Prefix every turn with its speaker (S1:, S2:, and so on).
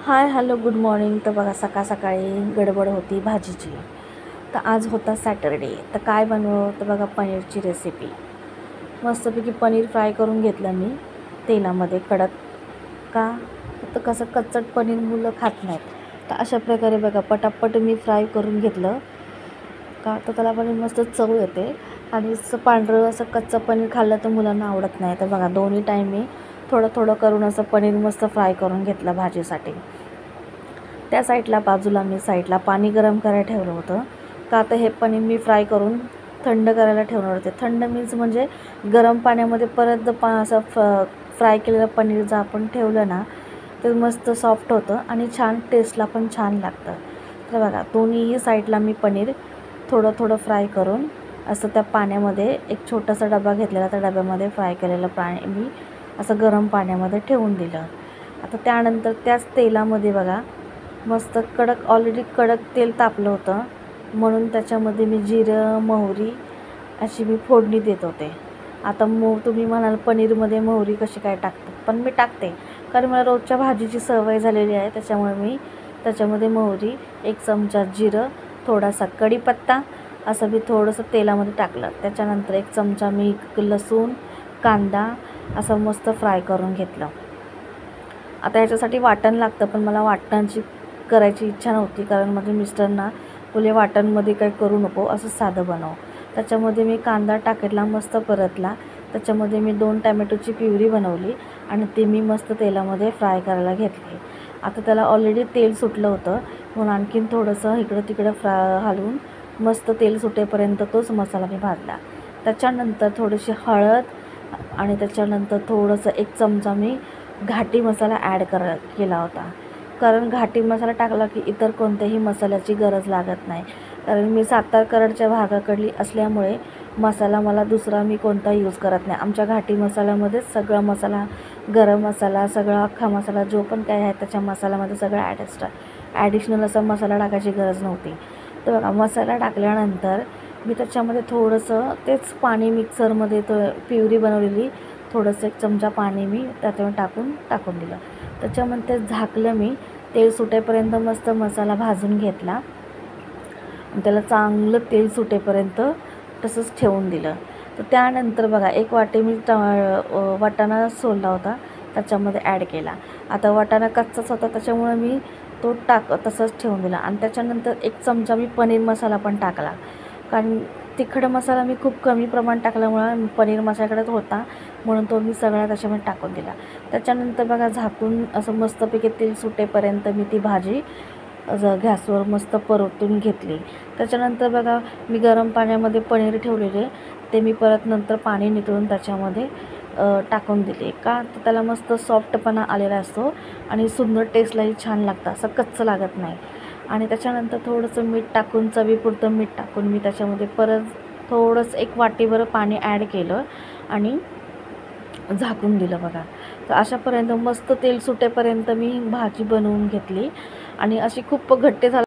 S1: Hi hello good morning. तर बघा सकाळ सकाळी गडबड होती भाजीची. तर आज होता सॅटरडे. तर काय बनवू, तर बघा पनीरची रेसिपी. मस्तपैकी पनीर फ्राय करून घेतलं मी तेलामध्ये कडक. का तर कसं कच्चट पनीर मुलं खात नाहीत, तर अशा प्रकारे बघा पटापट मी फ्राय करून घेतलं का, तर त्याला पण मस्त चव येते. आणि असं पांढरं असं कच्चं पनीर खाल्लं तर मुलांना आवडत नाही. तर बघा दोन्ही टाईम मी थोडं थोडं करून असं पनीर मस्त फ्राय करून घेतलं भाजीसाठी. त्या साईडला बाजूला मी साईडला पाणी गरम करायला ठेवलं होतं. का तर हे पनीर मी फ्राय करून थंड करायला ठेवणार होते. थंड मीन्स म्हणजे गरम पाण्यामध्ये परत असं फ्राय केलेलं पनीर जर आपण ठेवलं ना, तर मस्त सॉफ्ट होतं आणि छान टेस्टला पण छान लागतं. तर बघा दोन्हीही साईडला मी पनीर थोडं थोडं फ्राय करून असं त्या पाण्यामध्ये एक छोटासा डबा घेतलेला, त्या डब्यामध्ये फ्राय केलेलं पाणी मी असं गरम पाण्यामध्ये ठेवून दिलं. आता त्यानंतर त्याच तेलामध्ये बघा मस्त कडक ऑलरेडी कडक तेल तापलं होतं, म्हणून त्याच्यामध्ये मी जिरं मोहरी अशी मी फोडणी देत होते. आता तुम्ही म्हणाल पनीरमध्ये मोहरी कशी काय टाकतात, पण मी टाकते कारण मला रोजच्या भाजीची सवय झालेली आहे. त्याच्यामुळे मी त्याच्यामध्ये मोहरी, 1 चमचा जिरं, थोडासा कढीपत्ता असं मी थोडंसं तेलामध्ये टाकलं. त्याच्यानंतर 1 चमचा मी लसूण कांदा असं मस्त फ्राय करून घेतलं. आता याच्यासाठी वाटण लागतं, पण मला वाटणाची करायची इच्छा नव्हती कारण माझ्या मिस्टरांना बोलले वाटणमध्ये काही करू नको, असं साधं बनव. त्याच्यामध्ये मी कांदा टाकला, मस्त परतला. त्याच्यामध्ये मी 2 टॅमॅटोची प्युरी बनवली आणि ते मी मस्त तेलामध्ये फ्राय करायला घेतली. आता त्याला ऑलरेडी तेल सुटलं होतं, म्हणून आणखीन थोडंसं इकडं तिकडं हलवून मस्त तेल सुटेपर्यंत तोच मसाला मी भाजला. त्याच्यानंतर थोडीशी हळद आणि त्याच्यानंतर थोडंसं 1 चमचा मी घाटी मसाला केला होता. कारण घाटी मसाला टाकला की इतर कोणत्याही मसाल्याची गरज लागत नाही. कारण मी सातारकडच्या भागाकडली असल्यामुळे मसाला मला दुसरा मी कोणता यूज करत नाही. आमच्या घाटी मसाल्यामध्येच सगळा मसाला, गरम मसाला, सगळा अख्खा मसाला जो पण काय आहे त्याच्या मसाल्यामध्ये सगळं ॲडिशनल असा मसाला टाकायची गरज नव्हती. तर बघा मसाला टाकल्यानंतर मी त्याच्यामध्ये थोडंसं तेच पाणी मिक्सरमध्ये प्युरी बनवलेली थोडंसं 1 चमचा पाणी मी त्याच्यामध्ये टाकून दिलं. त्याच्यामध्ये झाकलं मी. तेल सुटेपर्यंत मस्त मसाला भाजून घेतला आणि त्याला चांगलं तेल सुटेपर्यंत तसंच ठेवून दिलं. तर त्यानंतर बघा 1 वाटी मी वाटाणा सोलला होता, त्याच्यामध्ये ॲड केला. आता वाटाणा कच्चाच होता त्याच्यामुळे मी तो तसंच ठेवून दिला. आणि त्याच्यानंतर 1 चमचा मी पनीर मसाला पण टाकला. कारण तिखट मसाला मी खूप कमी प्रमाण टाकल्यामुळं पनीर मसाल्याकडेच होता, म्हणून तो मी सगळा त्याच्यामध्ये टाकून दिला. त्याच्यानंतर बघा झाकून असं मस्तपैकी तेल सुटेपर्यंत मी ती भाजी गॅसवर मस्त परतून घेतली. त्याच्यानंतर बघा मी गरम पाण्यामध्ये पनीर ठेवलेले ते मी परत नंतर पाणी नितळून त्याच्यामध्ये टाकून दिले. का तर त्याला मस्त सॉफ्टपणा आलेला असतो आणि सुंदर टेस्टलाही छान लागतं, असं कच्चं लागत नाही. आणि त्याच्यानंतर थोडंसं मीठ टाकून, चवीपुरतं मीठ टाकून मी त्याच्यामध्ये परत थोडंसं 1 वाटीभर पाणी ॲड केलं आणि झाकून दिलं बघा. तर अशापर्यंत मस्त तेल सुटेपर्यंत मी भाजी बनवून घेतली आणि अशी खूप घट्ट झाली.